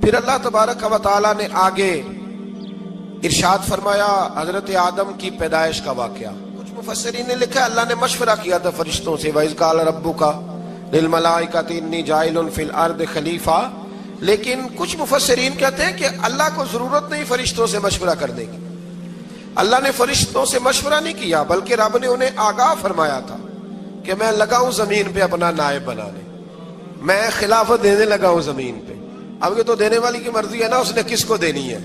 پھر اللہ تبارک و تعالی نے آگے ارشاد فرمایا حضرت آدم کی پیدائش کا واقعہ. کچھ مفسرین نے لکھا اللہ نے مشورہ کیا تھا فرشتوں سے، وَإِذْ قَالَ رَبُّكَ لِلْمَلَائِكَةِ إِنِّي جَاعِلٌ فِي الْأَرْضِ خَلِيفَةً. لیکن کچھ مفسرین کہتے ہیں کہ اللہ کو ضرورت نہیں فرشتوں سے مشورہ کرنے کی. اللہ نے فرشتوں سے مشورہ نہیں کیا، بلکہ رب نے انہیں آگاہ فرمایا تھا کہ میں لگا ہوں زمین پہ اپنا نائب بنانے، میں خلافت دینے لگا ہوں زمین پہ. اب یہ تو دینے والی کی مرضی ہے نا اس نے کس کو دینی ہے،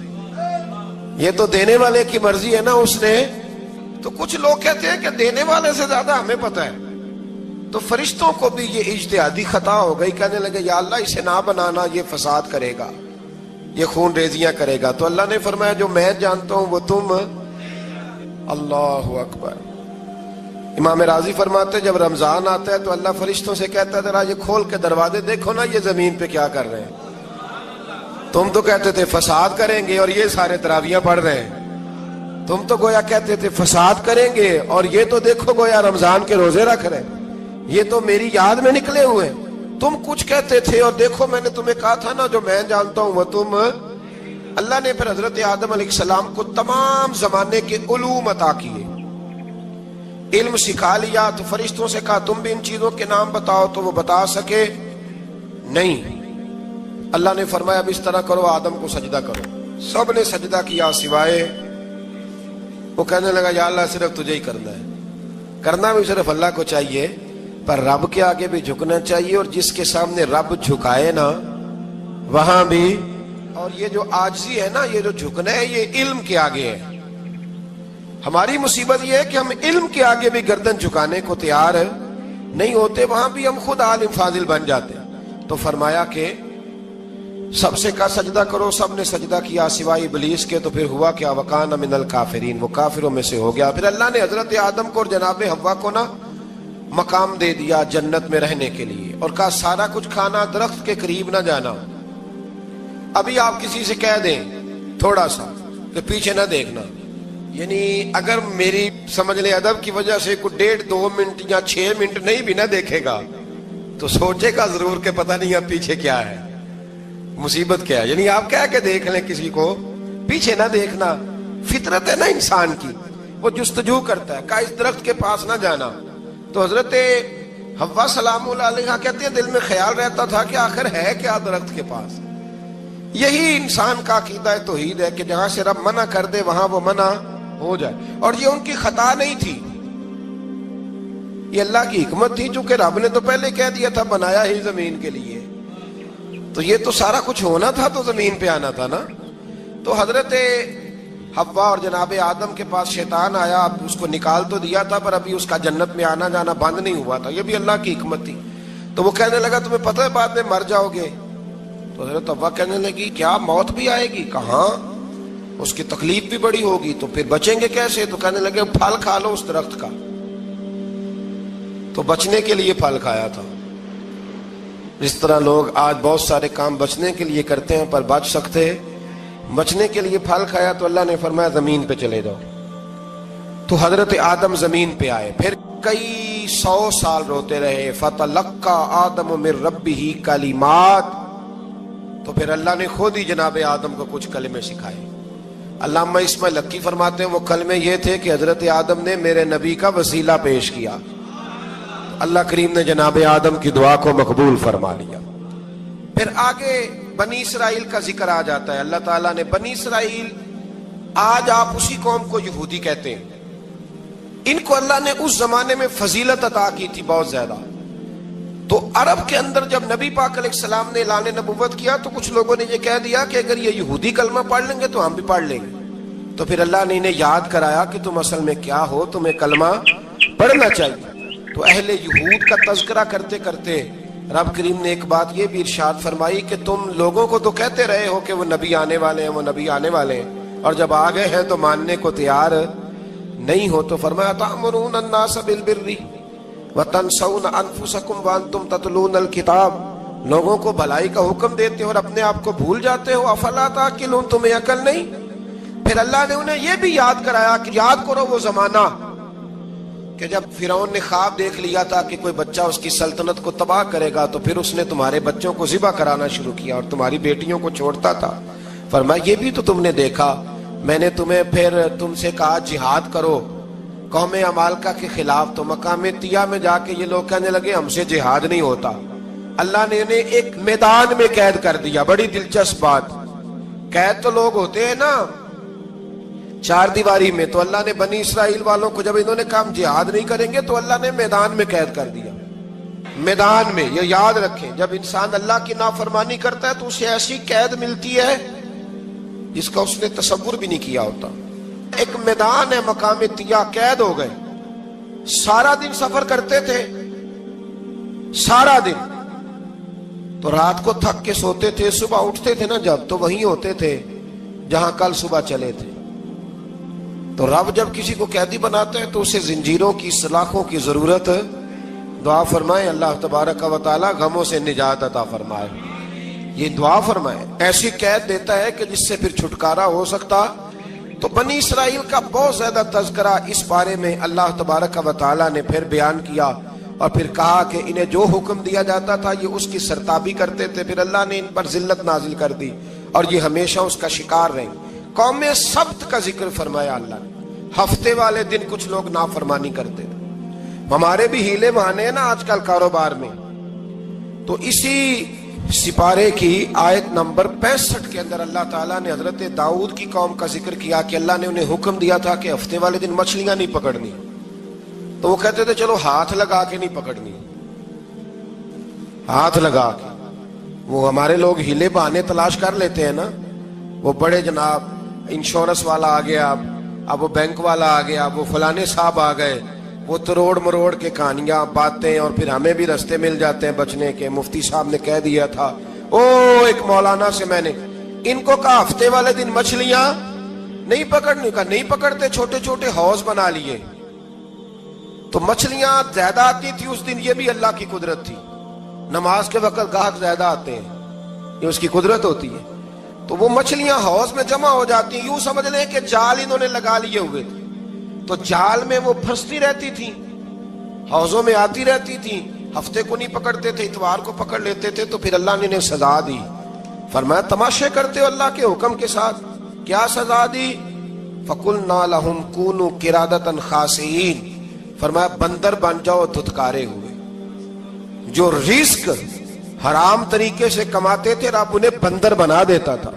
یہ تو دینے والے کی مرضی ہے نا اس نے. تو کچھ لوگ کہتے ہیں کہ دینے والے سے زیادہ ہمیں پتہ ہے. تو فرشتوں کو بھی یہ اجتہادی خطا ہو گئی، کہنے لگے یا اللہ اسے نہ بنانا، یہ فساد کرے گا، یہ خون ریزیاں کرے گا. تو اللہ نے فرمایا جو میں جانتا ہوں وہ تم. اللہ اکبر. امام راضی فرماتے جب رمضان آتا ہے تو اللہ فرشتوں سے کہتا ہے ذرا یہ کھول کے دروازے دیکھو نا یہ زمین پہ کیا کر رہے ہیں. تم تو کہتے تھے فساد کریں گے اور یہ سارے تراویحیں پڑھ رہے ہیں. تم تو گویا کہتے تھے فساد کریں گے اور یہ تو دیکھو گویا رمضان کے روزے رکھ رہے ہیں، یہ تو میری یاد میں نکلے ہوئے ہیں. تم کچھ کہتے تھے اور دیکھو میں نے تمہیں کہا تھا نا جو میں جانتا ہوں وہ تم. اللہ نے پھر حضرت آدم علیہ السلام کو تمام زمانے کے علوم عطا کیے، علم سکھا لیا. تو فرشتوں سے کہا تم بھی ان چیزوں کے نام بتاؤ، تو وہ بتا سکے نہیں. اللہ نے فرمایا اب اس طرح کرو آدم کو سجدہ کرو. سب نے سجدہ کیا سوائے وہ. کہنے لگا یا اللہ صرف تجھے ہی کرنا ہے، کرنا بھی صرف اللہ کو چاہیے، پر رب کے آگے بھی جھکنا چاہیے، اور جس کے سامنے رب جھکائے نا وہاں بھی. اور یہ جو عاجزی ہے نا، یہ جو جھکنا ہے یہ علم کے آگے ہے. ہماری مصیبت یہ ہے کہ ہم علم کے آگے بھی گردن جھکانے کو تیار نہیں ہوتے، وہاں بھی ہم خود عالم فاضل بن جاتے. تو فرمایا کہ سب سے کہا سجدہ کرو، سب نے سجدہ کیا سوائے ابلیس کے. تو پھر ہوا کیا وَكَانَ مِنَ الْكَافِرِينَ، وہ کافروں میں سے ہو گیا. پھر اللہ نے حضرت آدم کو اور جناب حوا کو نا مقام دے دیا جنت میں رہنے کے لیے، اور کہا سارا کچھ کھانا، درخت کے قریب نہ جانا. ابھی آپ کسی سے کہہ دیں تھوڑا سا کہ پیچھے نہ دیکھنا، یعنی اگر میری سمجھ لیں ادب کی وجہ سے کوئی 1.5-2 منٹ یا 6 منٹ نہیں بھی نہ دیکھے گا تو سوچے گا ضرور کہ پتہ نہیں اب پیچھے کیا ہے، مصیبت کیا ہے. یعنی آپ کہہ کے دیکھ لیں کسی کو، پیچھے نہ دیکھنا. فطرت ہے نا انسان کی، وہ جستجو کرتا ہے، کہا اس درخت کے پاس نہ جانا. تو حضرت حوا سلام اللہ علیہ کہتے ہیں دل میں خیال رہتا تھا کہ آخر ہے کیا درخت کے پاس. یہی انسان کا عقیدہ توحید ہے کہ جہاں سے رب منع کر دے وہاں وہ منع ہو جائے. اور یہ ان کی خطا نہیں تھی، یہ اللہ کی حکمت تھی، چونکہ رب نے تو پہلے کہہ دیا تھا بنایا ہی زمین کے لیے، تو یہ تو سارا کچھ ہونا تھا تو زمین پہ آنا تھا نا. تو حضرت حوا اور جناب آدم کے پاس شیطان آیا، اب اس کو نکال تو دیا تھا پر ابھی اس کا جنت میں آنا جانا بند نہیں ہوا تھا، یہ بھی اللہ کی حکمت تھی. تو وہ کہنے لگا تمہیں پتہ ہے بعد میں مر جاؤ گے. تو حضرت حوا کہنے لگی کیا موت بھی آئے گی؟ کہاں، اس کی تکلیف بھی بڑی ہوگی، تو پھر بچیں گے کیسے؟ تو کہنے لگے پھل کھا لو اس درخت کا. تو بچنے کے لیے پھل کھایا تھا. جس طرح لوگ آج بہت سارے کام بچنے کے لیے کرتے ہیں پر بچ سکتے، بچنے کے لیے پھل کھایا. تو اللہ نے فرمایا زمین پہ چلے جاؤ. تو حضرت آدم زمین پہ آئے، پھر کئی 100 سال روتے رہے. فَتَلَقَّى آدَمُ مِن رَبِّهِ کَلِمَاتٍ، تو پھر اللہ نے خود ہی جناب آدم کو کچھ کلمے سکھائے. علامہ اسماعیل حقی فرماتے ہیں وہ کلمے یہ تھے کہ حضرت آدم نے میرے نبی کا وسیلہ پیش کیا، اللہ کریم نے جناب آدم کی دعا کو مقبول فرما لیا. پھر آگے بنی اسرائیل کا ذکر آ جاتا ہے. اللہ تعالیٰ نے بنی اسرائیل، آج آپ اسی قوم کو یہودی کہتے ہیں، ان کو اللہ نے اس زمانے میں فضیلت عطا کی تھی بہت زیادہ. تو عرب کے اندر جب نبی پاک علیہ السلام نے اعلان نبوت کیا تو کچھ لوگوں نے یہ کہہ دیا کہ اگر یہ یہودی کلمہ پڑھ لیں گے تو ہم بھی پڑھ لیں گے. تو پھر اللہ نے انہیں یاد کرایا کہ تم اصل میں کیا ہو، تمہیں کلمہ پڑھنا چاہیے. تو اہل یہود کا تذکرہ کرتے کرتے رب کریم نے ایک بات یہ بھی ارشاد فرمائی کہ تم لوگوں کو تو کہتے رہے ہو کہ وہ نبی آنے والے ہیں، وہ نبی آنے والے ہیں، اور جب آ گئے ہیں تو ماننے کو تیار نہیں ہو. تو فرمایا تأمرون الناس بالبر وتنسون انفسکم وانتم تتلون الکتاب، لوگوں کو بھلائی کا حکم دیتے ہو اور اپنے آپ کو بھول جاتے ہو. افلا تعقلون، تمہیں عقل نہیں؟ پھر اللہ نے انہیں یہ بھی یاد کرایا کہ یاد کرو وہ زمانہ کہ جب فرعون نے خواب دیکھ لیا تھا کہ کوئی بچہ اس کی سلطنت کو تباہ کرے گا تو پھر اس نے تمہارے بچوں کو ذبح کرانا شروع کیا اور تمہاری بیٹیوں کو چھوڑتا تھا. فرمایا یہ بھی تو تم نے دیکھا, میں نے تمہیں پھر تم سے کہا جہاد کرو قوم عمالقہ کے خلاف, تو مقام طیہ میں جا کے یہ لوگ کہنے لگے ہم سے جہاد نہیں ہوتا. اللہ نے انہیں ایک میدان میں قید کر دیا. بڑی دلچسپ بات, قید تو لوگ ہوتے ہیں نا چار دیواری میں, تو اللہ نے بنی اسرائیل والوں کو جب انہوں نے کہا ہم جہاد نہیں کریں گے تو اللہ نے میدان میں قید کر دیا. میدان میں, یہ یاد رکھیں, جب انسان اللہ کی نافرمانی کرتا ہے تو اسے ایسی قید ملتی ہے جس کا اس نے تصور بھی نہیں کیا ہوتا. ایک میدان ہے مقام طیہ, قید ہو گئے, سارا دن سفر کرتے تھے, سارا دن, تو رات کو تھک کے سوتے تھے, صبح اٹھتے تھے نا جب, تو وہیں ہوتے تھے جہاں کل صبح چلے تھے. تو رب جب کسی کو قیدی بناتا ہے تو اسے زنجیروں کی سلاخوں کی ضرورت, دعا فرمائے اللہ تبارک و تعالی غموں سے نجات عطا فرمائے. یہ دعا فرمائے, ایسی قید دیتا ہے کہ جس سے پھر چھٹکارا ہو سکتا. تو بنی اسرائیل کا بہت زیادہ تذکرہ اس بارے میں اللہ تبارک و تعالی نے پھر بیان کیا, اور پھر کہا کہ انہیں جو حکم دیا جاتا تھا یہ اس کی سرتابی کرتے تھے. پھر اللہ نے ان پر ذلت نازل کر دی اور یہ ہمیشہ اس کا شکار رہے. قوم سبت کا ذکر فرمایا اللہ نے, ہفتے والے دن کچھ لوگ نافرمانی کرتے تھے. ہمارے بھی ہیلے بہانے ہیں نا آج کل کاروبار میں. تو اسی سپارے کی آیت نمبر 65 کے اندر اللہ تعالیٰ نے حضرت داؤد کی قوم کا ذکر کیا کہ اللہ نے انہیں حکم دیا تھا کہ ہفتے والے دن مچھلیاں نہیں پکڑنی. تو وہ کہتے تھے چلو ہاتھ لگا کے نہیں پکڑنی, ہاتھ لگا کے. وہ ہمارے لوگ ہیلے بہانے تلاش کر لیتے ہیں نا, وہ بڑے جناب انشورنس والا آ گیا, اب وہ بینک والا آ گیا, وہ فلانے صاحب آ گئے, وہ تروڑ مروڑ کے کہانیاں باتیں, اور پھر ہمیں بھی رستے مل جاتے ہیں بچنے کے. مفتی صاحب نے کہہ دیا تھا, ایک مولانا سے میں نے ان کو کہا ہفتے والے دن مچھلیاں نہیں پکڑنے, کا نہیں پکڑتے, چھوٹے چھوٹے حوض بنا لیے. تو مچھلیاں زیادہ آتی تھی اس دن, یہ بھی اللہ کی قدرت تھی. نماز کے وقت گاہک زیادہ آتے ہیں, یہ اس کی قدرت ہوتی ہے. تو وہ مچھلیاں حوض میں جمع ہو جاتی ہیں. یوں سمجھ لیں کہ جال انہوں نے لگا لیے ہوئے تھے, تو جال میں وہ پھنستی رہتی تھی, حوضوں میں آتی رہتی تھی. ہفتے کو نہیں پکڑتے تھے, اتوار کو پکڑ لیتے تھے. تو پھر اللہ نے انہیں سزا دی. فرمایا تماشے کرتے ہو اللہ کے حکم کے ساتھ. کیا سزا دی؟ فَقُلْنَا لَهُمْ كُونُوا قِرَادَةً خَاسِئِينَ. فرمایا بندر بن جاؤ دھتکارے ہوئے. جو رزق حرام طریقے سے کماتے تھے رب انہیں بندر بنا دیتا تھا.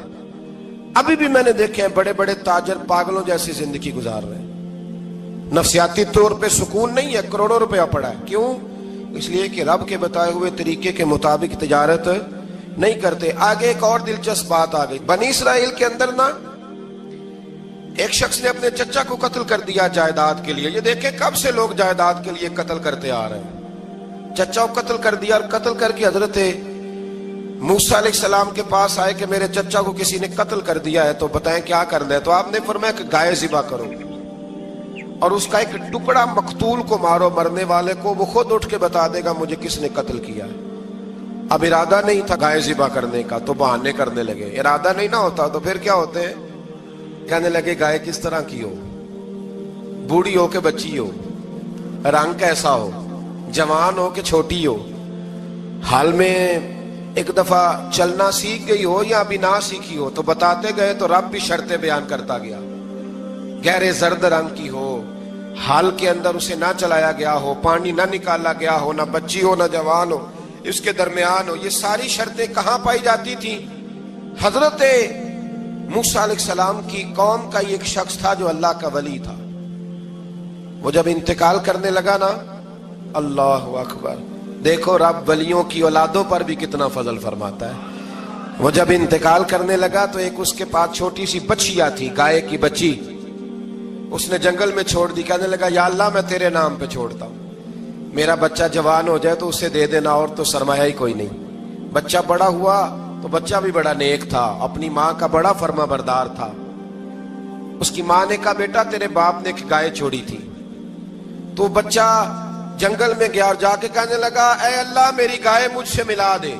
ابھی بھی میں نے دیکھے ہیں بڑے بڑے تاجر پاگلوں جیسی زندگی گزار رہے ہیں. نفسیاتی طور پہ سکون نہیں ہے, کروڑوں روپیہ پڑا ہے. کیوں؟ اس لیے کہ رب کے بتائے ہوئے طریقے کے مطابق تجارت نہیں کرتے. آگے ایک اور دلچسپ بات آ گئی. بنی اسرائیل کے اندر نا ایک شخص نے اپنے چچا کو قتل کر دیا جائیداد کے لیے. یہ دیکھیں کب سے لوگ جائیداد کے لیے قتل کرتے آ رہے ہیں. چچا کو قتل کر دیا, اور قتل کر کے حضرت موسیٰ علیہ السلام کے پاس آئے کہ میرے چچا کو کسی نے قتل کر دیا ہے, تو بتائیں کیا کرنا ہے. تو آپ نے فرمایا کہ گائے ذبح کرو, اور اس کا ایک ٹکڑا مقتول کو مارو, مرنے والے کو. وہ خود اٹھ کے بتا دے گا مجھے کس نے قتل کیا ہے. اب ارادہ نہیں تھا گائے ذبح کرنے کا, تو بہانے کرنے لگے. ارادہ نہیں نہ ہوتا تو پھر کیا ہوتے ہیں, کہنے لگے گائے کس طرح کی ہو, بوڑھی ہو کہ بچی ہو, رنگ کیسا ہو, جوان ہو کہ چھوٹی ہو, حال میں ایک دفعہ چلنا سیکھ گئی ہو یا ابھی نہ سیکھی ہو. تو بتاتے گئے تو رب بھی شرطیں بیان کرتا گیا. گہرے زرد رنگ کی ہو, حال کے اندر اسے نہ چلایا گیا ہو, پانی نہ نکالا گیا ہو, نہ بچی ہو نہ جوان ہو, اس کے درمیان ہو. یہ ساری شرطیں کہاں پائی جاتی تھی؟ حضرت موسیٰ علیہ السلام کی قوم کا ایک شخص تھا جو اللہ کا ولی تھا. وہ جب انتقال کرنے لگا نا, اللہ اکبر, دیکھو رب ولیوں کی اولادوں پر بھی کتنا فضل فرماتا ہے. وہ جب انتقال کرنے لگا تو ایک اس کے پاس چھوٹی سی بچیا تھی, گائے کی بچی. اس نے جنگل میں چھوڑ دی. کہنے لگا یا اللہ میں تیرے نام پہ چھوڑتا ہوں, میرا بچہ جوان ہو جائے تو اسے دے دینا, اور تو سرمایہ ہی کوئی نہیں. بچہ بڑا ہوا تو بچہ بھی بڑا نیک تھا, اپنی ماں کا بڑا فرما بردار تھا. اس کی ماں نے کہا بیٹا تیرے باپ نے ایک گائے چھوڑی تھی. تو بچہ جنگل میں گیا اور جا کے کہنے لگا اے اللہ میری گائے مجھ سے ملا دے.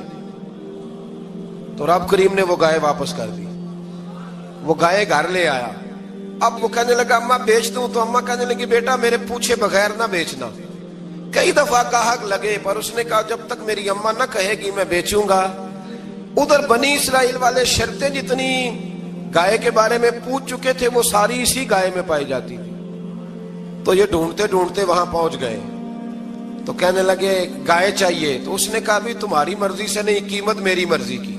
تو رب کریم نے وہ گائے واپس کر دی. وہ گائے گھر لے آیا, اب وہ کہنے لگا اما بیچ دوں، تو اما کہنے لگی بیٹا میرے پوچھے بغیر نہ بیچنا۔ کئی دفعہ کہا لگے پر اس نے کہا جب تک میری اما نہ کہے گی میں بیچوں گا۔ ادھر بنی اسرائیل والے شرطیں جتنی گائے کے بارے میں پوچھ چکے تھے وہ ساری اسی گائے میں پائی جاتی تھی، تو یہ ڈھونڈتے ڈھونڈتے وہاں پہنچ گئے، تو کہنے لگے گائے چاہیے، تو اس نے کہا بھی تمہاری مرضی سے نہیں، قیمت میری مرضی کی۔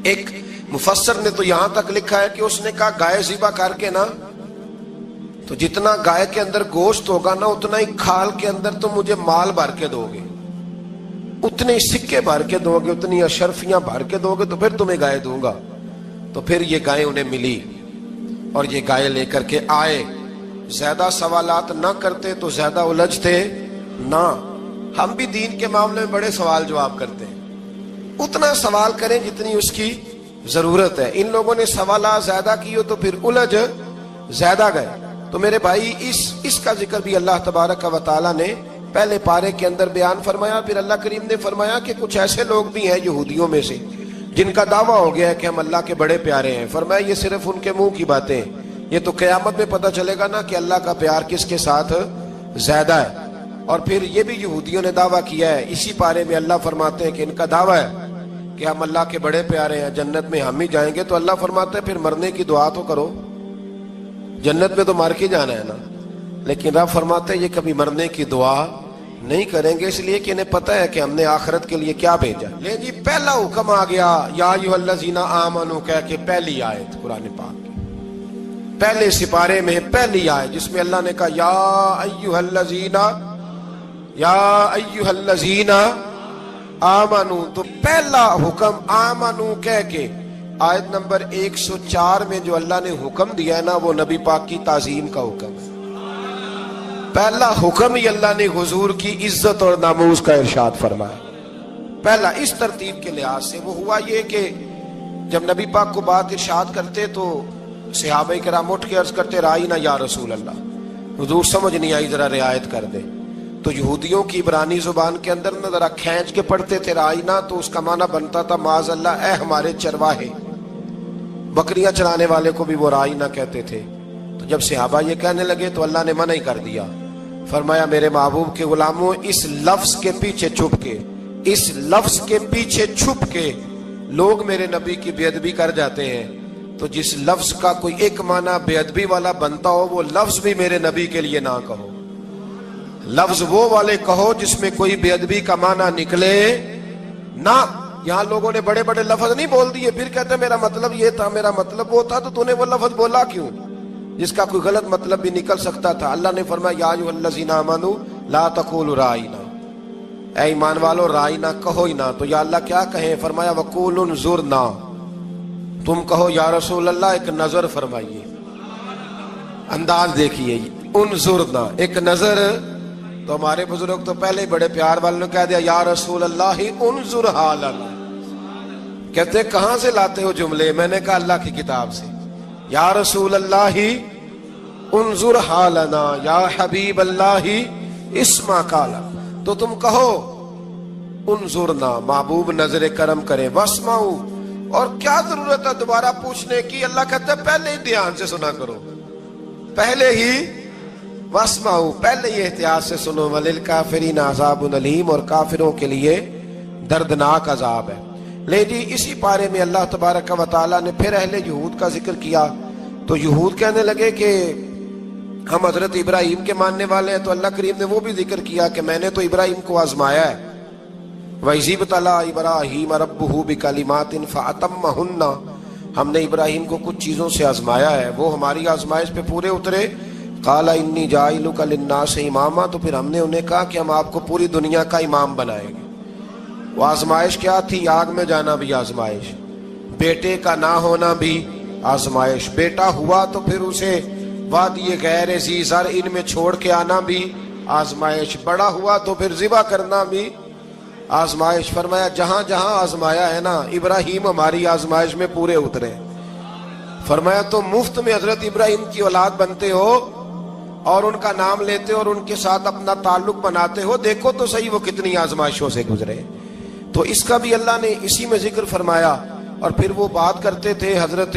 ایک مفسر نے تو یہاں تک لکھا ہے کہ اس نے کہا گائے ذبح کر کے نا، تو جتنا گائے کے اندر گوشت ہوگا نا اتنا ہی کھال کے اندر تم مجھے مال بھر کے دو گے، اتنے سکے بھر کے دو گے، اتنی اشرفیاں بھر کے دو گے تو پھر تمہیں گائے دوں گا۔ تو پھر یہ گائے انہیں ملی اور یہ گائے لے کر کے آئے۔ زیادہ سوالات نہ کرتے تو زیادہ الجھتے نہ۔ ہم بھی دین کے معاملے میں بڑے سوال جواب کرتے ہیں، اتنا سوال کریں جتنی اس کی ضرورت ہے۔ ان لوگوں نے سوالات زیادہ کیے تو پھر الجھ زیادہ گئے۔ تو میرے بھائی اس کا ذکر بھی اللہ تبارک و تعالیٰ نے پہلے پارے کے اندر بیان فرمایا۔ پھر اللہ کریم نے فرمایا کہ کچھ ایسے لوگ بھی ہیں یہودیوں میں سے جن کا دعویٰ ہو گیا ہے کہ ہم اللہ کے بڑے پیارے ہیں۔ فرمایا یہ صرف ان کے منہ کی باتیں ہیں، یہ تو قیامت میں پتہ چلے گا نا کہ اللہ کا پیار کس کے ساتھ زیادہ ہے۔ اور پھر یہ بھی یہودیوں نے دعویٰ کیا ہے، اسی پارے میں اللہ فرماتے ہیں کہ ان کا دعویٰ ہے کہ ہم اللہ کے بڑے پیارے ہیں، جنت میں ہم ہی جائیں گے۔ تو اللہ فرماتے ہیں پھر مرنے کی دعا تو کرو، جنت میں تو مر کے جانا ہے نا۔ لیکن رب فرماتے ہیں یہ کبھی مرنے کی دعا نہیں کریں گے، اس لیے کہ انہیں پتہ ہے کہ ہم نے آخرت کے لیے کیا بھیجا۔ لے جی پہلا حکم آ گیا یا ایھا الذین آمنوا کہہ کے، پہلی آیت قرآن پاک کی پہلے سپارے میں پہلی آیت جس میں اللہ نے کہا یا ایھا الذین آمنوا، تو پہلا حکم آمنوا کہہ کے آیت نمبر 104 میں جو اللہ نے حکم دیا ہے نا وہ نبی پاک کی تعظیم کا حکم ہے۔ پہلا حکم ہی اللہ نے حضور کی عزت اور ناموس کا ارشاد فرمایا۔ پہلا اس ترتیب کے لحاظ سے وہ ہوا یہ کہ جب نبی پاک کو بات ارشاد کرتے تو صحابہ کرام اٹھ کے عرض کرتے رائینا یا رسول اللہ، حضور سمجھ نہیں آئی ذرا رعایت کر دے۔ تو یہودیوں کی عبرانی زبان کے اندر نہ ذرا کھینچ کے پڑھتے تھے رائینا، تو اس کا معنی بنتا تھا معاذ اللہ اے ہمارے چرواہے، بکریاں چرانے والے کو بھی وہ رائینا کہتے تھے۔ تو جب صحابہ یہ کہنے لگے تو اللہ نے منع ہی کر دیا، فرمایا میرے محبوب کے غلاموں اس لفظ کے پیچھے چھپ کے، اس لفظ کے پیچھے چھپ کے لوگ میرے نبی کی بے ادبی کر جاتے ہیں، تو جس لفظ کا کوئی ایک معنی بے ادبی والا بنتا ہو وہ لفظ بھی میرے نبی کے لیے نہ کہو، لفظ وہ والے کہو جس میں کوئی بے ادبی کا معنی نکلے نہ۔ یہاں لوگوں نے بڑے بڑے لفظ نہیں بول دیے پھر کہتے میرا مطلب یہ تھا، میرا مطلب وہ تھا، تو نے وہ لفظ بولا کیوں جس کا کوئی غلط مطلب بھی نکل سکتا تھا۔ اللہ نے فرمایا یا ایھا الذین آمنوا لا تقولوا رائینا، اے ایمان والو رائینا کہو ہی نہ۔ تو یا اللہ کیا کہیں؟ فرمایا وقولوا انظرنا، تم کہو یا رسول اللہ ایک نظر فرمائیے، انداز دیکھیے، انظرنا ایک نظر۔ تو ہمارے بزرگ تو پہلے ہی بڑے پیار والوں نے کہہ دیا یا رسول اللہ انظر حالنا، کہتے کہاں سے لاتے ہو جملے؟ میں نے کہا اللہ کی کتاب سے۔ یا رسول اللہ انظر حالنا یا حبیب اللہ اسمع قالا، تو تم کہو انظرنا محبوب نظر کرم کرے، واسمعوا، اور کیا ضرورت ہے دوبارہ پوچھنے کی؟ اللہ کہتا ہے پہلے ہی دھیان سے سنا کرو، پہلے ہی واسمعوا، پہلے ہی احتیاط سے سنو، وللکافرین عذاب علیم، اور کافروں کے لیے دردناک عذاب ہے۔ لے جی اسی پارے میں اللہ تبارک و تعالیٰ نے پھر اہل یہود کا ذکر کیا۔ تو یہود کہنے لگے کہ ہم حضرت ابراہیم کے ماننے والے ہیں، تو اللہ کریم نے وہ بھی ذکر کیا کہ میں نے تو ابراہیم کو آزمایا ہے، وَإِذِ ابْتَلَىٰ إِبْرَاهِيمَ رَبُّهُ بِكَلِمَاتٍ فَأَتَمَّهُنَّ، ہم نے ابراہیم کو کچھ چیزوں سے آزمایا ہے، وہ ہماری آزمائش پہ پورے اترے۔ قَالَ إِنِّي جَاعِلُكَ لِلنَّاسِ إِمَامًا، تو پھر ہم نے انہیں کہا کہ ہم آپ کو پوری دنیا کا امام بنائیں گے۔ وہ آزمائش کیا تھی؟ آگ میں جانا بھی آزمائش، بیٹے کا نہ ہونا بھی آزمائش، بیٹا ہوا تو پھر اسے وادی غیر ذی زرع ان میں چھوڑ کے آنا بھی آزمائش، بڑا ہوا تو پھر ذبح کرنا بھی آزمائش۔ فرمایا جہاں جہاں آزمایا ہے نا ابراہیم ہماری آزمائش میں پورے اترے۔ فرمایا تو مفت میں حضرت ابراہیم کی اولاد بنتے ہو اور ان کا نام لیتے ہو اور ان کے ساتھ اپنا تعلق بناتے ہو، دیکھو تو صحیح وہ کتنی آزمائشوں سے گزرے۔ تو اس کا بھی اللہ نے اسی میں ذکر فرمایا۔ اور پھر وہ بات کرتے تھے حضرت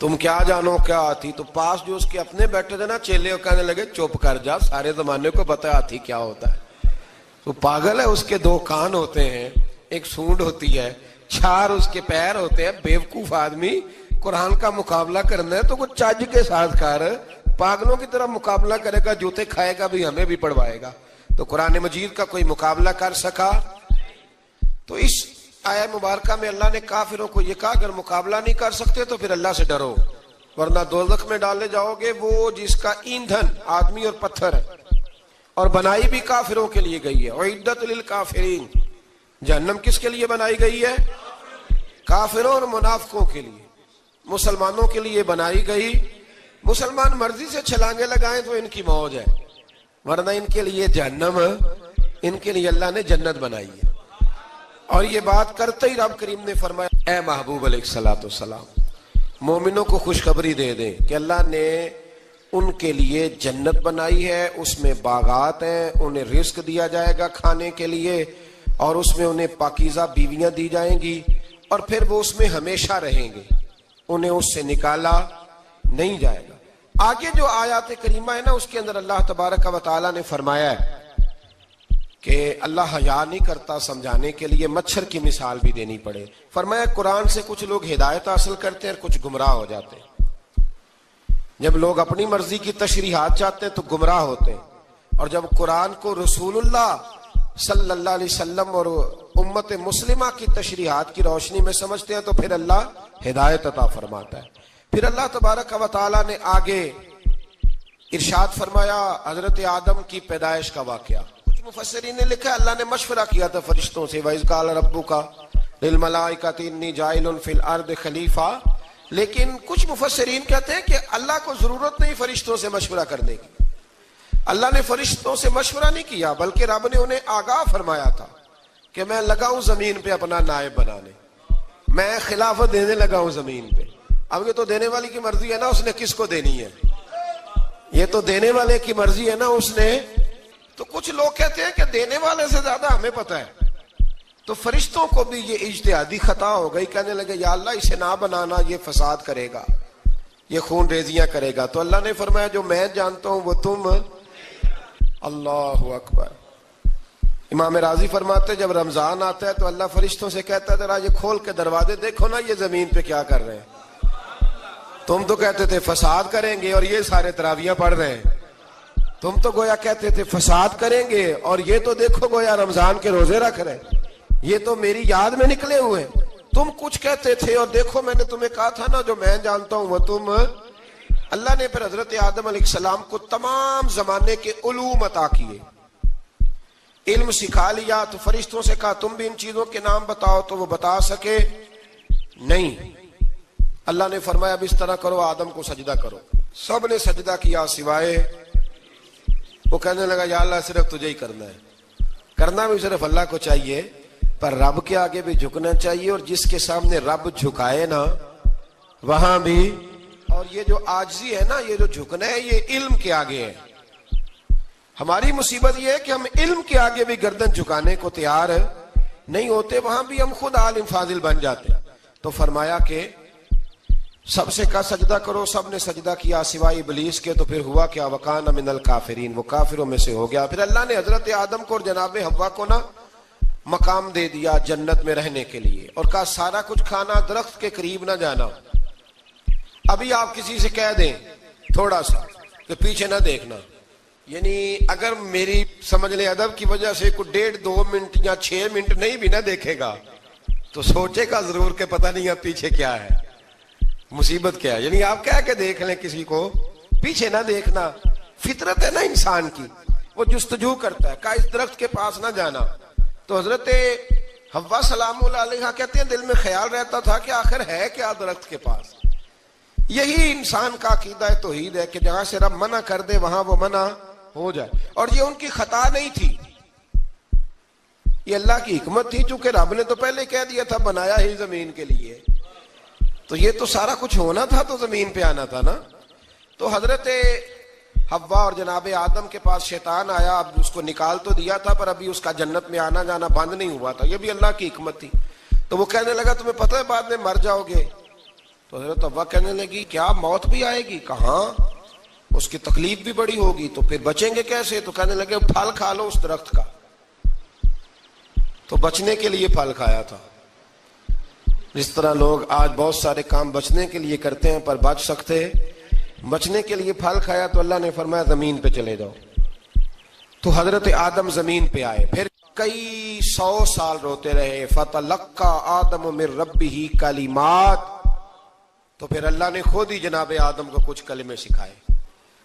تم کیا جانو کیا ہاتھی؟ تو پاس جو اس کے اپنے بیٹھے تھے نا چیلے، کہنے لگے چپ کر جا، سارے زمانے کو پتہ ہے ہاتھی کیا ہوتا ہے، تو پاگل ہے، اس کے 2 کان ہوتے ہیں، ایک سونڈ ہوتی ہے، 4 اس کے پیر ہوتے ہیں، بیوقوف آدمی قرآن کا مقابلہ کرنا ہے تو کچھ چج کے ساتھ کر، پاگلوں کی طرح مقابلہ کرے گا، جوتے کھائے گا بھی، ہمیں بھی پڑھوائے گا۔ تو قرآن مجید کا کوئی مقابلہ کر سکا؟ تو اس آیہ مبارکہ میں اللہ نے کافروں کو یہ کہا اگر مقابلہ نہیں کر سکتے تو پھر اللہ سے ڈرو، ورنہ دوزخ میں ڈالے جاؤ گے، وہ جس کا ایندھن آدمی اور پتھر ہے، اور بنائی بھی کافروں کے لیے گئی ہے۔ اعدت للکافرین، جہنم کس کے لیے بنائی گئی ہے؟ کافروں اور منافقوں کے لیے۔ مسلمانوں کے لیے بنائی گئی، مسلمان مرضی سے چھلانگے لگائیں تو ان کی موج ہے، ورنہ ان کے لیے جہنم، ان کے لیے اللہ نے جنت بنائی ہے۔ اور یہ بات کرتے ہی رب کریم نے فرمایا اے محبوب علیہ الصلوۃ والسلام، مومنوں کو خوشخبری دے دیں کہ اللہ نے ان کے لیے جنت بنائی ہے، اس میں باغات ہیں، انہیں رزق دیا جائے گا کھانے کے لیے، اور اس میں انہیں پاکیزہ بیویاں دی جائیں گی، اور پھر وہ اس میں ہمیشہ رہیں گے، انہیں اس سے نکالا نہیں جائے گا۔ آگے جو آیات کریمہ ہے نا، اس کے اندر اللہ تبارک و تعالیٰ نے فرمایا ہے کہ اللہ حیا نہیں کرتا سمجھانے کے لیے، مچھر کی مثال بھی دینی پڑے۔ فرمایا قرآن سے کچھ لوگ ہدایت حاصل کرتے ہیں اور کچھ گمراہ ہو جاتے ہیں۔ جب لوگ اپنی مرضی کی تشریحات چاہتے ہیں تو گمراہ ہوتے ہیں، اور جب قرآن کو رسول اللہ صلی اللہ علیہ وسلم اور امت مسلمہ کی تشریحات کی روشنی میں سمجھتے ہیں تو پھر اللہ ہدایت عطا فرماتا ہے۔ پھر اللہ تبارک و تعالیٰ نے آگے ارشاد فرمایا حضرت آدم کی پیدائش کا واقعہ۔ کچھ مفسرین نے لکھا اللہ نے مشورہ کیا تھا فرشتوں سے، وَإِذْ قَالَ رَبُّكَ لِلْمَلَائِكَةِ إِنِّي جَاعِلٌ فِي الْأَرْضِ خَلِيفَةً، لیکن کچھ مفسرین کہتے ہیں کہ اللہ کو ضرورت نہیں فرشتوں سے مشورہ کرنے کی، اللہ نے فرشتوں سے مشورہ نہیں کیا، بلکہ رب نے انہیں آگاہ فرمایا تھا کہ میں لگا ہوں زمین پہ اپنا نائب بنانے، میں خلافت دینے لگا ہوں زمین پہ۔ اب یہ تو دینے والی کی مرضی ہے نا، اس نے کس کو دینی ہے، یہ تو دینے والے کی مرضی ہے نا، اس نے۔ تو کچھ لوگ کہتے ہیں کہ دینے والے سے زیادہ ہمیں پتہ ہے، تو فرشتوں کو بھی یہ اجتہادی خطا ہو گئی، کہنے لگے یا اللہ اسے نہ بنانا، یہ فساد کرے گا، یہ خون ریزیاں کرے گا۔ تو اللہ نے فرمایا جو میں جانتا ہوں وہ تم، اللہ اکبر۔ امام راضی فرماتے جب رمضان آتا ہے تو اللہ فرشتوں سے کہتا ہے ذرا یہ کھول کے دروازے دیکھو نا یہ زمین پہ کیا کر رہے ہیں، تم تو کہتے تھے فساد کریں گے اور یہ سارے تراویحیں پڑھ رہے ہیں، تم تو گویا کہتے تھے فساد کریں گے اور یہ تو دیکھو گویا رمضان کے روزے رکھ رہے ہیں، یہ تو میری یاد میں نکلے ہوئے ہیں، تم کچھ کہتے تھے اور دیکھو میں نے تمہیں کہا تھا نا جو میں جانتا ہوں وہ تم۔ اللہ نے پھر حضرت آدم علیہ السلام کو تمام زمانے کے علوم عطا کیے، علم سکھا لیا، تو فرشتوں سے کہا تم بھی ان چیزوں کے نام بتاؤ، تو وہ بتا سکے نہیں۔ اللہ نے فرمایا اب اس طرح کرو آدم کو سجدہ کرو، سب نے سجدہ کیا سوائے، وہ کہنے لگا یا اللہ صرف تجھے ہی کرنا ہے، کرنا بھی صرف اللہ کو چاہیے، پر رب کے آگے بھی جھکنا چاہیے، اور جس کے سامنے رب جھکائے نا وہاں بھی۔ اور یہ جو عاجزی ہے نا، یہ جو جھکنا ہے، یہ علم کے آگے ہے۔ ہماری مصیبت یہ ہے کہ ہم علم کے آگے بھی گردن جھکانے کو تیار نہیں ہوتے، وہاں بھی ہم خود عالم فاضل بن جاتے۔ تو فرمایا کہ سب سے کہا سجدہ کرو، سب نے سجدہ کیا سوائے ابلیس کے، تو پھر ہوا کیا وکان من الکافرین، وہ کافروں میں سے ہو گیا۔ پھر اللہ نے حضرت آدم کو اور جناب حوا کو نا مقام دے دیا جنت میں رہنے کے لیے، اور کہا سارا کچھ کھانا، درخت کے قریب نہ جانا۔ ابھی آپ کسی سے کہہ دیں تھوڑا سا کہ پیچھے نہ دیکھنا، یعنی اگر میری سمجھ لیں ادب کی وجہ سے کوئی 1.5-2 منٹ یا 6 منٹ نہیں بھی نہ دیکھے گا تو سوچے گا ضرور کہ پتہ نہیں اب پیچھے کیا ہے، مصیبت کیا ہے۔ یعنی آپ کہہ کے دیکھ لیں کسی کو، پیچھے نہ دیکھنا، فطرت ہے نا انسان کی، وہ جستجو کرتا ہے، کہا اس درخت کے پاس نہ جانا۔ تو حضرت حوا سلام اللہ علیہ کہتے ہیں دل میں خیال رہتا تھا کہ آخر ہے کیا درخت کے پاس۔ یہی انسان کا عقیدہ توحید ہے کہ جہاں سے رب منع کر دے وہاں وہ منع ہو جائے، اور یہ ان کی خطا نہیں تھی، یہ اللہ کی حکمت تھی، چونکہ رب نے تو پہلے کہہ دیا تھا بنایا ہی زمین کے لیے، تو یہ تو سارا کچھ ہونا تھا تو زمین پہ آنا تھا نا۔ تو حضرت حوا اور جناب آدم کے پاس شیطان آیا، اب اس کو نکال تو دیا تھا پر ابھی اس کا جنت میں آنا جانا بند نہیں ہوا تھا، یہ بھی اللہ کی حکمت تھی۔ تو وہ کہنے لگا تمہیں پتہ ہے بعد میں مر جاؤ گے، تو حضرت حوا کہنے لگی کیا موت بھی آئے گی؟ کہاں، اس کی تکلیف بھی بڑی ہوگی، تو پھر بچیں گے کیسے؟ تو کہنے لگے پھل کھا لو اس درخت کا. تو بچنے کے لیے پھل کھایا تھا. جس طرح لوگ آج بہت سارے کام بچنے کے لیے کرتے ہیں پر بچ سکتے، بچنے کے لیے پھل کھایا تو اللہ نے فرمایا زمین پہ چلے جاؤ. تو حضرت آدم زمین پہ آئے، پھر کئی 100 سال روتے رہے. فَتَلَقَّى آدَمُ مِن رَبِّهِ کَلِمَاتٍ، تو پھر اللہ نے خود ہی جناب آدم کو کچھ کلمے سکھائے.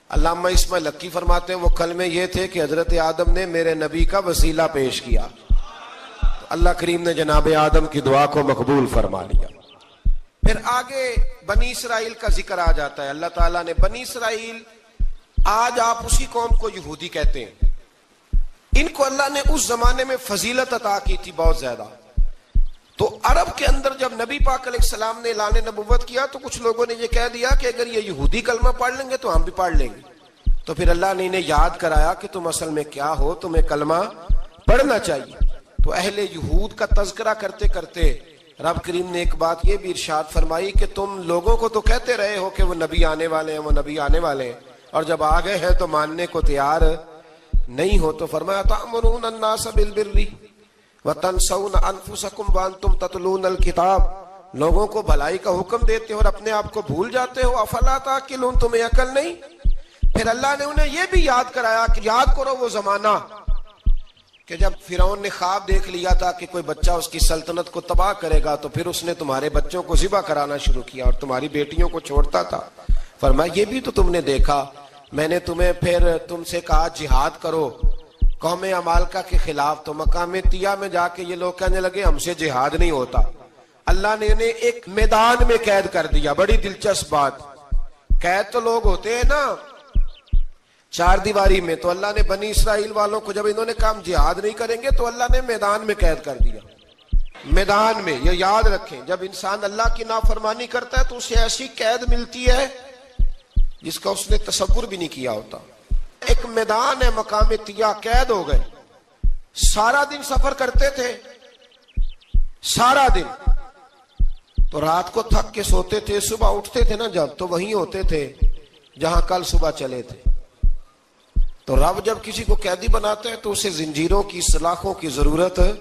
علامہ اسماعیل لکی فرماتے ہیں وہ کلمے یہ تھے کہ حضرت آدم نے میرے نبی کا وسیلہ پیش کیا، تو اللہ کریم نے جناب آدم کی دعا کو مقبول فرما لیا. پھر آگے بنی اسرائیل کا ذکر آ جاتا ہے. اللہ تعالیٰ نے بنی اسرائیل، آج آپ اسی قوم کو یہودی کہتے ہیں، ان کو اللہ نے اس زمانے میں فضیلت عطا کی تھی بہت زیادہ. تو عرب کے اندر جب نبی پاک علیہ السلام نے اعلان نبوت کیا تو کچھ لوگوں نے یہ کہہ دیا کہ اگر یہ یہودی کلمہ پڑھ لیں گے تو ہم بھی پڑھ لیں گے. تو پھر اللہ نے انہیں یاد کرایا کہ تم اصل میں کیا ہو، تمہیں کلمہ پڑھنا چاہیے. تو اہل یہود کا تذکرہ کرتے کرتے رب کریم نے ایک بات یہ بھی ارشاد فرمائی کہ تم لوگوں کو تو کہتے رہے ہو کہ وہ نبی آنے والے ہیں، وہ نبی آنے والے ہیں، اور جب آ گئے ہیں تو ماننے کو تیار نہیں ہو. تو فرمایا تأمرون الناس بالبر وَتَنْسَوْنَ أَنفُسَكُمْ وَأَنْتُمْ تَتْلُونَ الْكِتَابَ، لوگوں کو بھلائی کا حکم دیتے ہو اور اپنے آپ کو بھول جاتے ہو. افلا تعقلون، تمہیں عقل نہیں؟ پھر اللہ نے انہیں یہ بھی یاد کرایا کہ یاد کرو وہ زمانہ کہ جب فرعون نے خواب دیکھ لیا تھا کہ کوئی بچہ اس کی سلطنت کو تباہ کرے گا، تو پھر اس نے تمہارے بچوں کو ذبح کرانا شروع کیا اور تمہاری بیٹیوں کو چھوڑتا تھا. فرمایا یہ بھی تو تم نے دیکھا، میں نے تمہیں پھر تم سے کہا جہاد کرو قوم عمالقہ کے خلاف، تو مقام طیہ میں جا کے یہ لوگ کہنے لگے ہم سے جہاد نہیں ہوتا. اللہ نے انہیں ایک میدان میں قید کر دیا. بڑی دلچسپ بات، قید تو لوگ ہوتے ہیں نا چار دیواری میں، تو اللہ نے بنی اسرائیل والوں کو جب انہوں نے کہا جہاد نہیں کریں گے تو اللہ نے میدان میں قید کر دیا. میدان میں، یہ یاد رکھیں، جب انسان اللہ کی نافرمانی کرتا ہے تو اسے ایسی قید ملتی ہے جس کا اس نے تصور بھی نہیں کیا ہوتا. ایک میدان ہے مقام طیہ، قید ہو گئے، سارا دن سفر کرتے تھے، سارا دن، تو رات کو تھک کے سوتے تھے، صبح اٹھتے تھے نا جب، تو وہیں ہوتے تھے جہاں کل صبح چلے تھے. تو رب جب کسی کو قیدی بناتا ہے تو اسے زنجیروں کی، سلاخوں کی ضرورت ہے.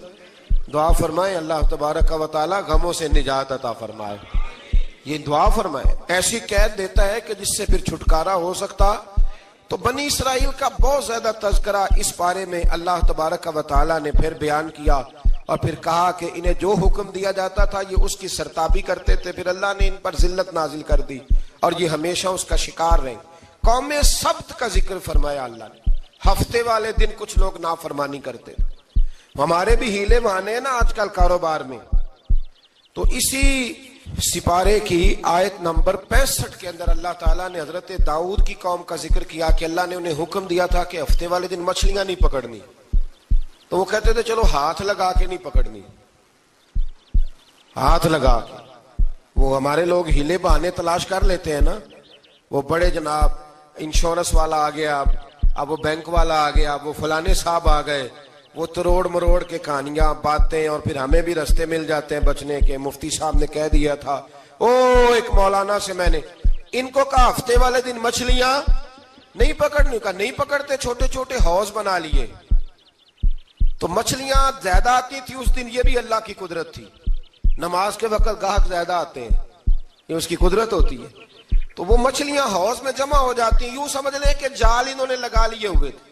دعا فرمائے اللہ تبارک و تعالی غموں سے نجات عطا فرمائے. یہ دعا فرمائے، ایسی قید دیتا ہے کہ جس سے پھر چھٹکارا ہو سکتا. تو بنی اسرائیل کا بہت زیادہ تذکرہ اس پارے میں اللہ تبارک و تعالی نے پھر بیان کیا، اور پھر کہا کہ انہیں جو حکم دیا جاتا تھا یہ اس کی سرتابی کرتے تھے. پھر اللہ نے ان پر ذلت نازل کر دی اور یہ ہمیشہ اس کا شکار رہے. قوم سبت کا ذکر فرمایا اللہ نے. ہفتے والے دن کچھ لوگ نافرمانی کرتے، ہمارے بھی ہیلے بہانے ہیں نا آج کل کاروبار میں. تو اسی سپارے کی آیت نمبر 65 کے اندر اللہ تعالیٰ نے حضرت داؤد کی قوم کا ذکر کیا کہ اللہ نے انہیں حکم دیا تھا کہ ہفتے والے دن مچھلیاں نہیں پکڑنی. تو وہ کہتے تھے چلو ہاتھ لگا کے نہیں پکڑنی، ہاتھ لگا کے. وہ ہمارے لوگ ہیلے بہانے تلاش کر لیتے ہیں نا، وہ بڑے جناب انشورنس والا آ گیا، اب وہ بینک والا آ گیا، وہ فلانے صاحب آ گئے، وہ تروڑ مروڑ کے کہانیاں باتیں، اور پھر ہمیں بھی رستے مل جاتے ہیں بچنے کے. مفتی صاحب نے کہہ دیا تھا، ایک مولانا سے میں نے ان کو کہا ہفتے والے دن مچھلیاں نہیں پکڑنی، کہا نہیں پکڑتے، چھوٹے چھوٹے حوض بنا لیے. تو مچھلیاں زیادہ آتی تھی اس دن، یہ بھی اللہ کی قدرت تھی. نماز کے وقت گاہک زیادہ آتے ہیں، یہ اس کی قدرت ہوتی ہے. تو وہ مچھلیاں حوض میں جمع ہو جاتی ہیں. یوں سمجھ لیں کہ جال انہوں نے لگا لیے ہوئے تھے،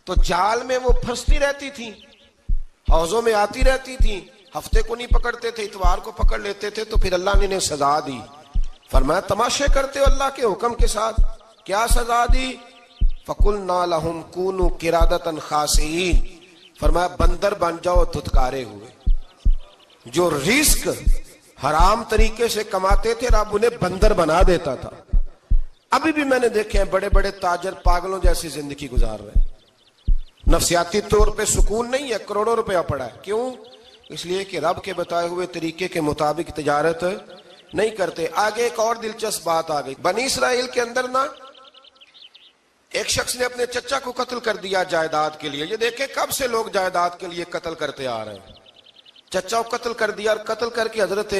تو جال میں وہ پھنستی رہتی تھی، حوضوں میں آتی رہتی تھی. ہفتے کو نہیں پکڑتے تھے، اتوار کو پکڑ لیتے تھے. تو پھر اللہ نے انہیں سزا دی. فرمایا تماشے کرتے ہو اللہ کے حکم کے ساتھ. کیا سزا دی؟ فَقُلْنَا لَهُمْ كُونُوا قِرَادَةً خَاسِئِينَ، فرمایا بندر بن جاؤ دھتکارے ہوئے. جو رزق حرام طریقے سے کماتے تھے رب انہیں بندر بنا دیتا تھا. ابھی بھی میں نے دیکھے ہیں بڑے بڑے تاجر پاگلوں جیسی زندگی گزار رہے ہیں. نفسیاتی طور پہ سکون نہیں ہے، کروڑوں روپیہ پڑا ہے. کیوں؟ اس لیے کہ رب کے بتائے ہوئے طریقے کے مطابق تجارت نہیں کرتے. آگے ایک اور دلچسپ بات آ گئی. بنی اسرائیل کے اندر نا ایک شخص نے اپنے چچا کو قتل کر دیا جائیداد کے لیے. یہ دیکھیں کب سے لوگ جائیداد کے لیے قتل کرتے آ رہے ہیں. چچا کو قتل کر دیا، اور قتل کر کے حضرت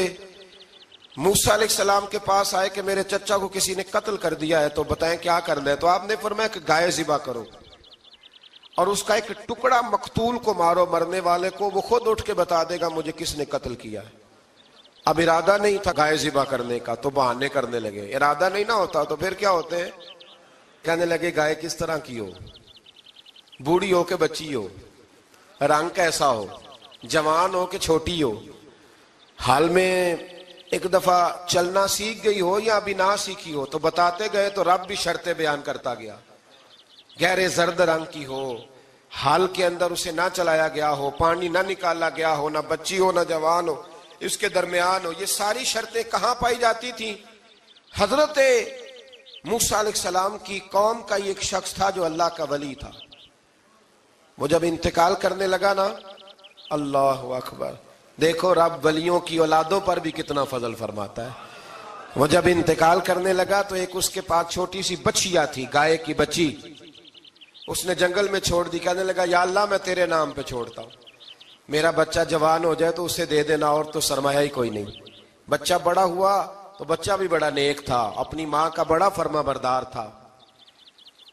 موسیٰ علیہ السلام کے پاس آئے کہ میرے چچا کو کسی نے قتل کر دیا ہے تو بتائیں کیا کرنا ہے. تو آپ نے فرمایا کہ گائے ذبح کرو اور اس کا ایک ٹکڑا مقتول کو مارو, مرنے والے کو, وہ خود اٹھ کے بتا دے گا مجھے کس نے قتل کیا ہے. اب ارادہ نہیں تھا گائے ذبح کرنے کا تو بہانے کرنے لگے. ارادہ نہیں نہ ہوتا تو پھر کیا ہوتے ہیں, کہنے لگے گائے کس طرح کی ہو, بوڑھی ہو کہ بچی ہو, رنگ کیسا ہو, جوان ہو کہ چھوٹی ہو, حال میں ایک دفعہ چلنا سیکھ گئی ہو یا ابھی نہ سیکھی ہو. تو بتاتے گئے تو رب بھی شرطیں بیان کرتا گیا. گہرے زرد رنگ کی ہو, حال کے اندر اسے نہ چلایا گیا ہو, پانی نہ نکالا گیا ہو, نہ بچی ہو نہ جوان ہو, اس کے درمیان ہو. یہ ساری شرطیں کہاں پائی جاتی تھیں؟ حضرت موسیٰ علیہ السلام کی قوم کا ایک شخص تھا جو اللہ کا ولی تھا. وہ جب انتقال کرنے لگا نا, اللہ اکبر, دیکھو رب ولیوں کی اولادوں پر بھی کتنا فضل فرماتا ہے. وہ جب انتقال کرنے لگا تو ایک اس کے پاس چھوٹی سی بچیا تھی, گائے کی بچی, اس نے جنگل میں چھوڑ دی. کہنے لگا یا اللہ میں تیرے نام پہ چھوڑتا ہوں, میرا بچہ جوان ہو جائے تو اسے دے دینا, اور تو سرمایہ ہی کوئی نہیں. بچہ بڑا ہوا تو بچہ بھی بڑا نیک تھا, اپنی ماں کا بڑا فرما بردار تھا.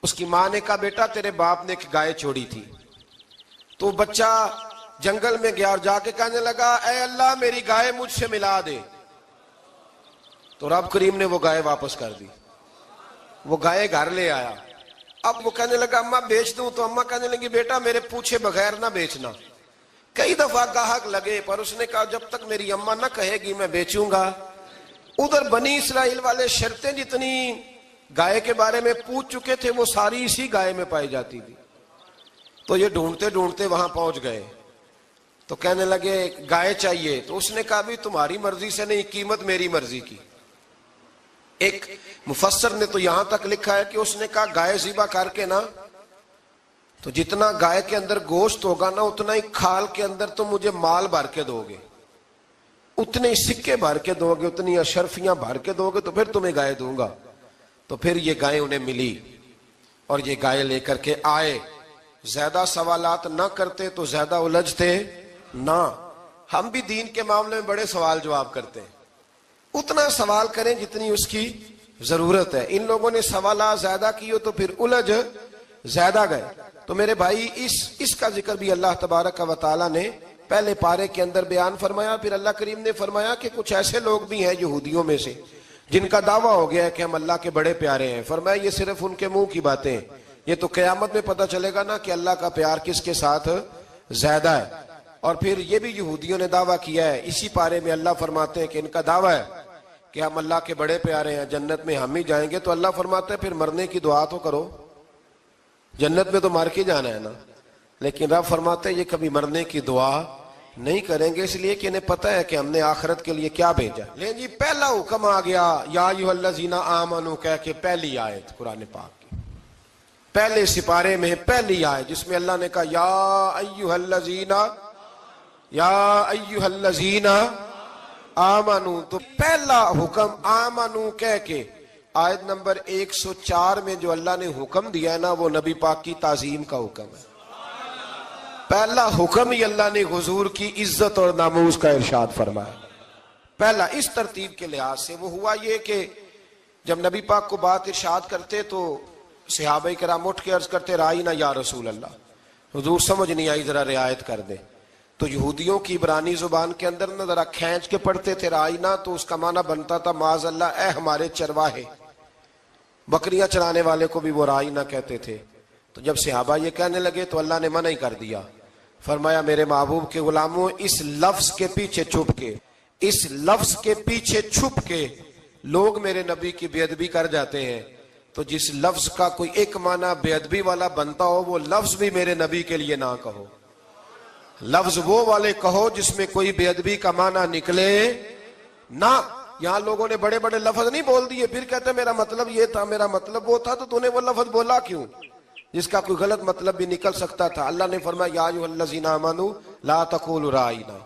اس کی ماں نے کہا بیٹا تیرے باپ نے ایک گائے چھوڑی تھی. تو بچہ جنگل میں گیا اور جا کے کہنے لگا اے اللہ میری گائے مجھ سے ملا دے. تو رب کریم نے وہ گائے واپس کر دی. وہ گائے گھر لے آیا. اب وہ کہنے لگا اماں بیچ دوں, تو اماں کہنے لگی بیٹا میرے پوچھے بغیر نہ بیچنا. کئی دفعہ گاہک لگے پر اس نے کہا جب تک میری اماں نہ کہے گی میں بیچوں گا. ادھر بنی اسرائیل والے شرطیں جتنی گائے کے بارے میں پوچھ چکے تھے وہ ساری اسی گائے میں پائی جاتی تھی. تو یہ ڈھونڈتے ڈھونڈتے وہاں پہنچ گئے تو کہنے لگے گائے چاہیے. تو اس نے کہا بھی تمہاری مرضی سے نہیں, قیمت میری مرضی کی. ایک مفسر نے تو یہاں تک لکھا ہے کہ اس نے کہا گائے ذبح کر کے نا تو جتنا گائے کے اندر گوشت ہوگا نا اتنا ہی کھال کے اندر تو مجھے مال بھر کے دو گے, اتنے ہی سکے بھر کے دو گے, اتنی اشرفیاں بھر کے دو گے تو پھر تمہیں گائے دوں گا. تو پھر یہ گائے انہیں ملی اور یہ گائے لے کر کے آئے. زیادہ سوالات نہ کرتے تو زیادہ الجھتے نہ. ہم بھی دین کے معاملے میں بڑے سوال جواب کرتے ہیں, اتنا سوال کریں جتنی اس کی ضرورت ہے. ان لوگوں نے سوالات زیادہ کیے تو پھر الجھ زیادہ گئے. تو میرے بھائی اس کا ذکر بھی اللہ تبارک و تعالیٰ نے پہلے پارے کے اندر بیان فرمایا. پھر اللہ کریم نے فرمایا کہ کچھ ایسے لوگ بھی ہیں یہودیوں میں سے جن کا دعویٰ ہو گیا ہے کہ ہم اللہ کے بڑے پیارے ہیں. فرمایا یہ صرف ان کے منہ کی باتیں ہیں, یہ تو قیامت میں پتہ چلے گا نا کہ اللہ کا پیار کس کے ساتھ زیادہ ہے. اور پھر یہ بھی یہودیوں نے دعویٰ کیا ہے, اسی پارے میں اللہ فرماتے ہیں کہ ان کا دعویٰ ہے کہ ہم اللہ کے بڑے پیارے ہیں, جنت میں ہم ہی جائیں گے. تو اللہ فرماتے ہیں پھر مرنے کی دعا تو کرو, جنت میں تو مر کے جانا ہے نا. لیکن رب فرماتے ہیں یہ کبھی مرنے کی دعا نہیں کریں گے, اس لیے کہ انہیں پتہ ہے کہ ہم نے آخرت کے لیے کیا بھیجا. لیں جی پہلا حکم آ گیا یا ایھا الذین آمنوا کہہ کے, پہلی آیت قرآن پاک کی پہلے سپارے میں پہلی آیت جس میں اللہ نے کہا یا ایھا الذین آمنوا. تو پہلا حکم آمنوا کہہ کے آیت نمبر 104 میں جو اللہ نے حکم دیا ہے نا وہ نبی پاک کی تعظیم کا حکم ہے. پہلا حکم ہی اللہ نے حضور کی عزت اور ناموس کا ارشاد فرمایا. پہلا اس ترتیب کے لحاظ سے وہ ہوا یہ کہ جب نبی پاک کو بات ارشاد کرتے تو صحابہ کرام اٹھ کے عرض کرتے رائینا یا رسول اللہ, حضور سمجھ نہیں آئی ذرا رعایت کر دیں. تو یہودیوں کی عبرانی زبان کے اندر نہ ذرا کھینچ کے پڑھتے تھے رائینا, تو اس کا معنی بنتا تھا معاذ اللہ اے ہمارے چرواہے. بکریاں چرانے والے کو بھی وہ رائینا کہتے تھے. تو جب صحابہ یہ کہنے لگے تو اللہ نے منع ہی کر دیا. فرمایا میرے محبوب کے غلاموں, اس لفظ کے پیچھے چھپ کے, اس لفظ کے پیچھے چھپ کے لوگ میرے نبی کی بے ادبی کر جاتے ہیں. تو جس لفظ کا کوئی ایک معنی بے ادبی والا بنتا ہو وہ لفظ بھی میرے نبی کے لیے نہ کہو. لفظ وہ والے کہو جس میں کوئی بے ادبی کا معنی نکلے نہ. یہاں لوگوں نے بڑے بڑے لفظ نہیں بول دیے پھر کہتے میرا مطلب یہ تھا, میرا مطلب وہ تھا. تو نے وہ لفظ بولا کیوں جس کا کوئی غلط مطلب بھی نکل سکتا تھا. اللہ نے فرمایا یا ایھا الذین آمنوا لا تقولوا رائینا,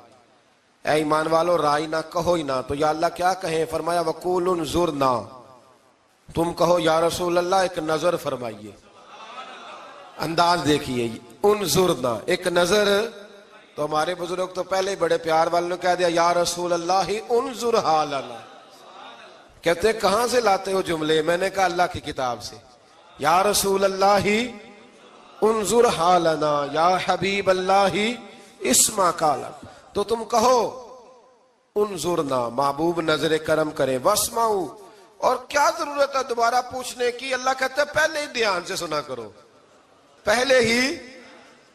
اے ایمان والو رائینا کہو ہی نہ. تو یا اللہ کیا کہیں؟ فرمایا وقولوا انظرنا, تم کہو یا رسول اللہ ایک نظر فرمائیے. انداز دیکھیے, انظرنا ایک نظر. تو ہمارے بزرگ تو پہلے بڑے پیار والوں نے کہہ دیا یا رسول اللہ انظر حالنا, کہتے ہیں کہاں سے لاتے ہو جملے؟ میں نے کہا اللہ کی کتاب سے. یا رسول اللہ انظر حالنا، یا حبیب اللہ اسما قالا. تو تم کہو انظرنا، محبوب نظر کرم کرے، واسمعوا، اور کیا ضرورت ہے دوبارہ پوچھنے کی؟ اللہ کہتا ہے پہلے ہی دھیان سے سنا کرو، پہلے ہی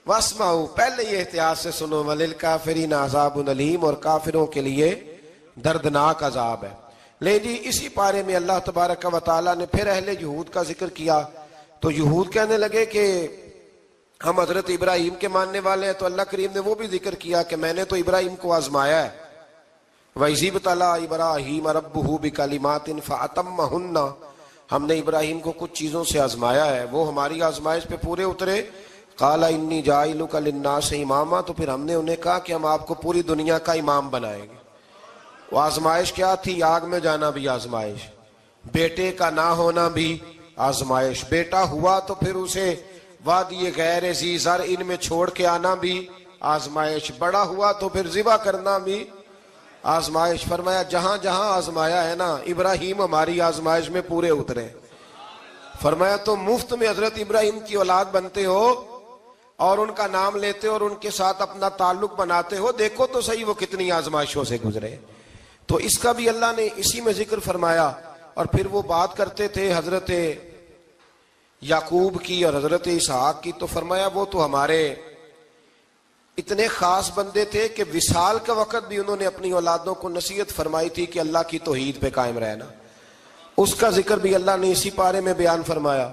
واسمعوا، پہلے ہی احتیاط سے سنو. وللکافرین عذاب علیم، اور کافروں کے لیے دردناک عذاب ہے. لے جی اسی پارے میں اللہ تبارک و تعالیٰ نے پھر اہل یہود کا ذکر کیا. تو یہود کہنے لگے کہ ہم حضرت ابراہیم کے ماننے والے ہیں. تو اللہ کریم نے وہ بھی ذکر کیا کہ میں نے تو ابراہیم کو آزمایا ہے. وَإِذِ ابْتَلَىٰ إِبْرَاهِيمَ رَبُّهُ بِكَلِمَاتٍ فَأَتَمَّهُنَّ، ہم نے ابراہیم کو کچھ چیزوں سے آزمایا ہے، وہ ہماری آزمائش پہ پورے اترے. قَالَ إِنِّي جَاعِلُكَ لِلنَّاسِ إِمَامًا، تو پھر ہم نے انہیں کہا کہ ہم آپ کو پوری دنیا کا امام بنائیں گے. وہ آزمائش کیا تھی؟ آگ میں جانا بھی آزمائش، بیٹے کا نہ ہونا بھی آزمائش، بیٹا ہوا تو پھر اسے وادی غیر ذی زرع ان میں چھوڑ کے آنا بھی آزمائش، بڑا ہوا تو پھر ذبح کرنا بھی آزمائش. فرمایا جہاں جہاں آزمایا ہے نا، ابراہیم ہماری آزمائش میں پورے اترے. فرمایا تم مفت میں حضرت ابراہیم کی اولاد بنتے ہو اور ان کا نام لیتے ہو اور ان کے ساتھ اپنا تعلق بناتے ہو، دیکھو تو صحیح وہ کتنی آزمائشوں سے گزرے. تو اس کا بھی اللہ نے اسی میں ذکر فرمایا. اور پھر وہ بات کرتے تھے حضرت یعقوب کی اور حضرت اسحاق کی. تو فرمایا وہ تو ہمارے اتنے خاص بندے تھے کہ وصال کا وقت بھی انہوں نے اپنی اولادوں کو نصیحت فرمائی تھی کہ اللہ کی توحید پہ قائم رہنا. اس کا ذکر بھی اللہ نے اسی پارے میں بیان فرمایا.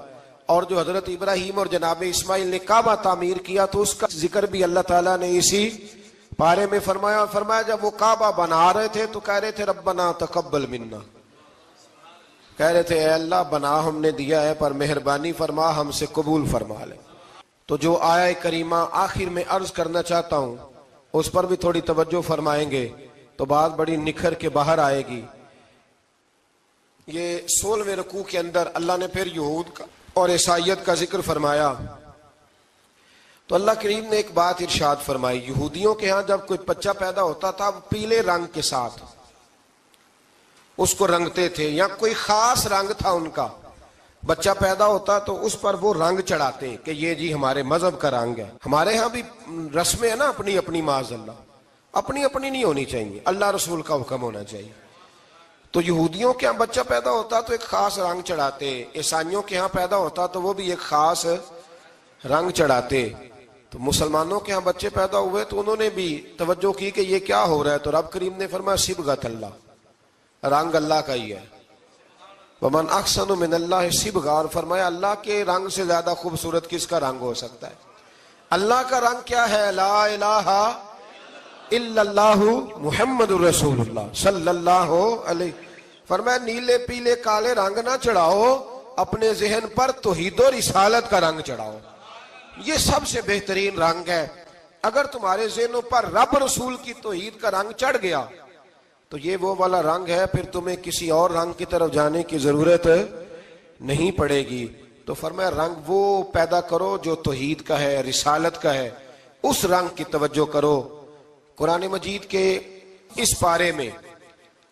اور جو حضرت ابراہیم اور جناب اسماعیل نے کعبہ تعمیر کیا تو اس کا ذکر بھی اللہ تعالیٰ نے اسی پارے میں فرمایا. فرمایا جب وہ کعبہ بنا رہے تھے تو کہہ رہے تھے ربنا تقبل منا، کہہ رہے تھے اے اللہ بنا ہم نے دیا ہے پر مہربانی فرما ہم سے قبول فرما لے. تو جو آیہ کریمہ آخر میں عرض کرنا چاہتا ہوں اس پر بھی تھوڑی توجہ فرمائیں گے تو بات بڑی نکھر کے باہر آئے گی. یہ 16ویں رکوع کے اندر اللہ نے پھر یہود کا اور عیسائیت کا ذکر فرمایا. تو اللہ کریم نے ایک بات ارشاد فرمائی. یہودیوں کے ہاں جب کوئی بچہ پیدا ہوتا تھا وہ پیلے رنگ کے ساتھ اس کو رنگتے تھے، یا کوئی خاص رنگ تھا ان کا. بچہ پیدا ہوتا تو اس پر وہ رنگ چڑھاتے کہ یہ جی ہمارے مذہب کا رنگ ہے. ہمارے ہاں بھی رسمیں ہیں نا اپنی اپنی، معاذ اللہ اپنی اپنی نہیں ہونی چاہیے، اللہ رسول کا حکم ہونا چاہیے. تو یہودیوں کے ہاں بچہ پیدا ہوتا تو ایک خاص رنگ چڑھاتے، عیسائیوں کے ہاں پیدا ہوتا تو وہ بھی ایک خاص رنگ چڑھاتے. تو مسلمانوں کے ہاں بچے پیدا ہوئے تو انہوں نے بھی توجہ کی کہ یہ کیا ہو رہا ہے. تو رب کریم نے فرمایا صبغۃ اللہ، رنگ اللہ کا ہی ہے. ومن احسن من اللہ صبغہ، اور فرمایا اللہ کے رنگ سے زیادہ خوبصورت کس کا رنگ ہو سکتا ہے؟ اللہ کا رنگ کیا ہے؟ لا الہ الا اللہ محمد الرسول اللہ صلی اللہ علیہ. فرمایا نیلے پیلے کالے رنگ نہ چڑھاؤ، اپنے ذہن پر توحید و رسالت کا رنگ چڑھاؤ. یہ سب سے بہترین رنگ ہے. اگر تمہارے ذہنوں پر رب رسول کی توحید کا رنگ چڑھ گیا تو یہ وہ والا رنگ ہے، پھر تمہیں کسی اور رنگ کی طرف جانے کی ضرورت نہیں پڑے گی. تو فرمایا رنگ وہ پیدا کرو جو توحید کا ہے، رسالت کا ہے، اس رنگ کی توجہ کرو. قرآن مجید کے اس پارے میں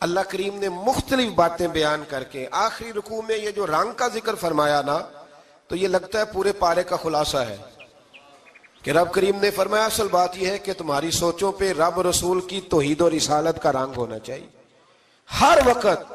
اللہ کریم نے مختلف باتیں بیان کر کے آخری رکوع میں یہ جو رنگ کا ذکر فرمایا نا، تو یہ لگتا ہے پورے پارے کا خلاصہ ہے کہ رب کریم نے فرمایا اصل بات یہ ہے کہ تمہاری سوچوں پہ رب رسول کی توحید و رسالت کا رنگ ہونا چاہیے. ہر وقت